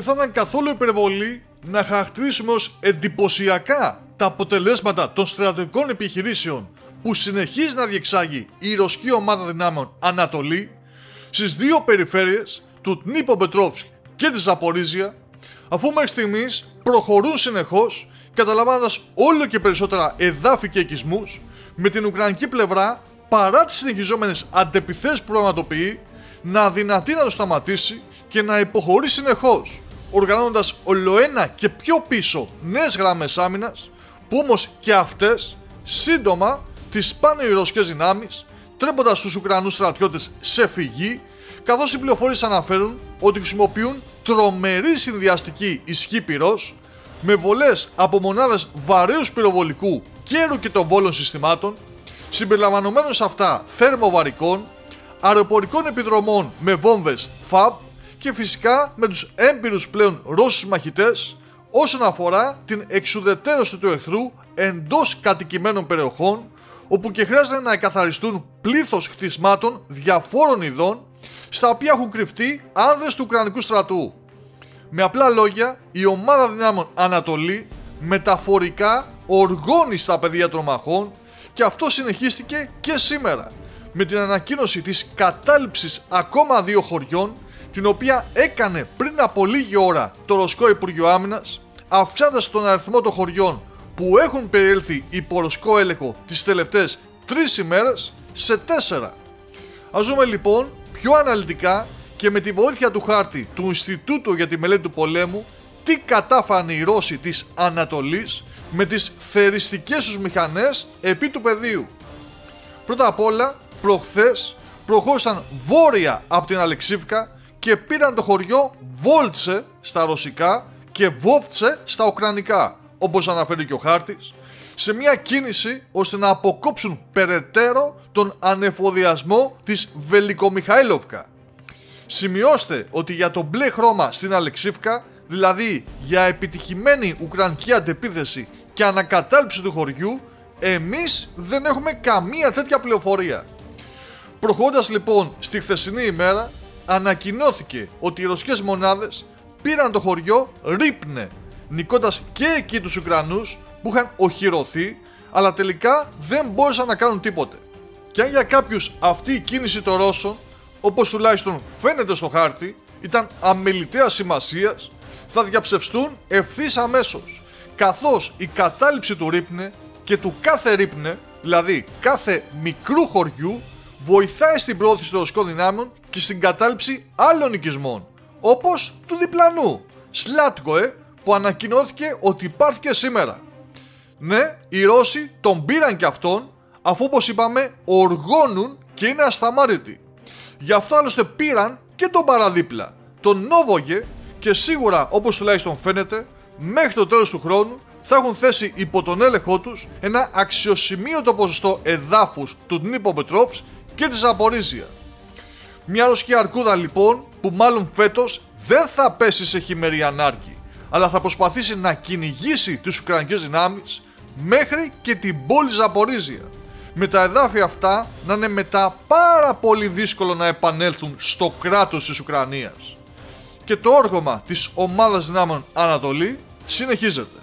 δεν θα ήταν καθόλου υπερβολή να χαρακτηρίσουμε ως εντυπωσιακά τα αποτελέσματα των στρατιωτικών επιχειρήσεων που συνεχίζει να διεξάγει η ρωσική ομάδα δυνάμεων Ανατολή στις δύο περιφέρειες του Ντνίπροπετρόβσκ και τη Ζαπορίζια, αφού μέχρι στιγμής προχωρούν συνεχώς, καταλαμβάνοντας όλο και περισσότερα εδάφη και οικισμούς, με την ουκρανική πλευρά, παρά τις συνεχιζόμενες αντεπιθέσεις που πραγματοποιεί, να αδυνατεί να το σταματήσει και να υποχωρεί συνεχώς, οργανώνοντας ολοένα και πιο πίσω νέες γραμμές άμυνας, που όμως και αυτές σύντομα τις σπάνε οι ρωσικές δυνάμεις, τρέποντας τους Ουκρανούς στρατιώτες σε φυγή, καθώς οι πληροφορίες αναφέρουν ότι χρησιμοποιούν τρομερή συνδυαστική ισχύ πυρός, με βολές από μονάδες βαρέους πυροβολικού και ροκετοβόλων συστημάτων, συμπεριλαμβανομένων σε αυτά θερμοβαρικών, αεροπορικών επιδρομών με βόμβες FAB και φυσικά με τους έμπειρους πλέον Ρώσους μαχητές όσον αφορά την εξουδετερώση του εχθρού εντός κατοικημένων περιοχών, όπου και χρειάζεται να εκαθαριστούν πλήθος χτισμάτων διαφόρων ειδών, στα οποία έχουν κρυφτεί άνδρες του Ουκρανικού στρατού. Με απλά λόγια, η ομάδα δυνάμεων Ανατολή μεταφορικά οργώνει στα πεδία των μαχών, και αυτό συνεχίστηκε και σήμερα, με την ανακοίνωση της κατάληψης ακόμα δύο χωριών, την οποία έκανε πριν από λίγη ώρα το Ρωσικό Υπουργείο Άμυνας, αυξάνοντας τον αριθμό των χωριών που έχουν περιέλθει υπό ρωσικό έλεγχο τις τελευταίες 3 ημέρες σε 4. Ας δούμε λοιπόν πιο αναλυτικά και με τη βοήθεια του χάρτη του Ινστιτούτου για τη Μελέτη του Πολέμου τι κατάφεραν οι Ρώσοι της Ανατολής με τις θεριστικές τους μηχανές επί του πεδίου. Πρώτα απ' όλα, προχθές προχώρησαν βόρεια από την Αλεξίβκα και πήραν το χωριό Βόλτσε στα ρωσικά και Βόβτσε στα ουκρανικά, όπως αναφέρει και ο χάρτης, σε μια κίνηση ώστε να αποκόψουν περαιτέρω τον ανεφοδιασμό της Βελικομιχαήλοβκα. Σημειώστε ότι για το μπλε χρώμα στην Αλεξίβκα, δηλαδή για επιτυχημένη ουκρανική αντεπίθεση και ανακατάληψη του χωριού, εμείς δεν έχουμε καμία τέτοια πληροφορία. Προχωρώντας λοιπόν στη χθεσινή ημέρα, ανακοινώθηκε ότι οι ρωσικές μονάδες πήραν το χωριό Ρίπνε, νικώντας και εκεί τους Ουκρανούς που είχαν οχυρωθεί, αλλά τελικά δεν μπόρεσαν να κάνουν τίποτε. Και αν για κάποιους αυτή η κίνηση των Ρώσων, όπως τουλάχιστον φαίνεται στο χάρτη, ήταν αμεληταίας σημασίας, θα διαψευστούν ευθύς αμέσως, καθώς η κατάληψη του Ρίπνε και του κάθε Ρίπνε, δηλαδή κάθε μικρού χωριού, βοηθάει στην πρόθεση των ρωσικών δυνάμεων και στην κατάληψη άλλων οικισμών, όπως του διπλανού Σλάτκοε, που ανακοινώθηκε ότι υπάρχει και σήμερα. Ναι, οι Ρώσοι τον πήραν και αυτόν, αφού όπως είπαμε οργώνουν και είναι ασταμάτητοι. Γι' αυτό άλλωστε πήραν και τον παραδίπλα, τον Νόβογε, και σίγουρα, όπως τουλάχιστον φαίνεται, μέχρι το τέλος του χρόνου θα έχουν θέσει υπό τον έλεγχό τους ένα αξιοσημείωτο ποσοστό εδάφους του Ντνίπροπετρόβσκ και τη Ζαπορίζια. Μια ρωσική αρκούδα λοιπόν που μάλλον φέτος δεν θα πέσει σε χειμερή ανάρκη, αλλά θα προσπαθήσει να κυνηγήσει τις ουκρανικές δυνάμεις μέχρι και την πόλη Ζαπορίζια, με τα εδάφια αυτά να είναι μετά πάρα πολύ δύσκολο να επανέλθουν στο κράτος της Ουκρανίας. Και το όργωμα της ομάδας δυνάμεων Ανατολή συνεχίζεται.